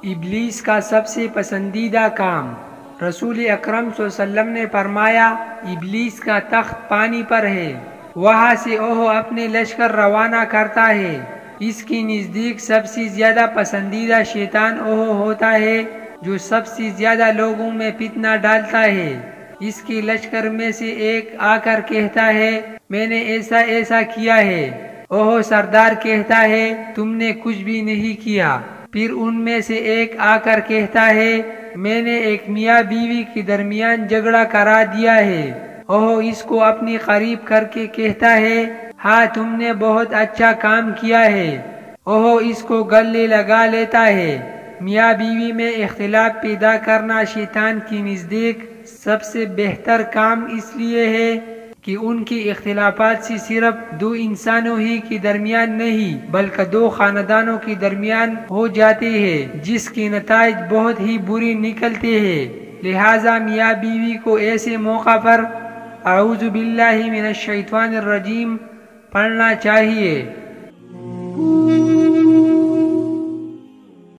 ابلیس کا سب سے پسندیدہ کام۔ رسول اکرم صلی اللہ علیہ وسلم نے فرمایا، ابلیس کا تخت پانی پر ہے، وہاں سے وہ اپنے لشکر روانہ کرتا ہے۔ اس کی نزدیک سب سے زیادہ پسندیدہ شیطان وہ ہوتا ہے جو سب سے زیادہ لوگوں میں فتنہ ڈالتا ہے۔ اس کے لشکر میں سے ایک آ کر کہتا ہے، میں نے ایسا ایسا کیا ہے۔ وہ سردار کہتا ہے، تم نے کچھ بھی نہیں کیا۔ پھر ان میں سے ایک آ کر کہتا ہے، میں نے ایک میاں بیوی کے درمیان جھگڑا کرا دیا ہے۔ وہ اس کو اپنے قریب کر کے کہتا ہے، ہاں تم نے بہت اچھا کام کیا ہے۔ وہ اس کو گلے لگا لیتا ہے۔ میاں بیوی میں اختلاف پیدا کرنا شیطان کی نزدیک سب سے بہتر کام اس لیے ہے کہ ان کے اختلافات سے صرف دو انسانوں ہی کے درمیان نہیں بلکہ دو خاندانوں کے درمیان ہو جاتے ہیں، جس کے نتائج بہت ہی برے نکلتے ہیں۔ لہٰذا میاں بیوی کو ایسے موقع پر اعوذ باللہ من الشیطان الرجیم پڑھنا چاہیے۔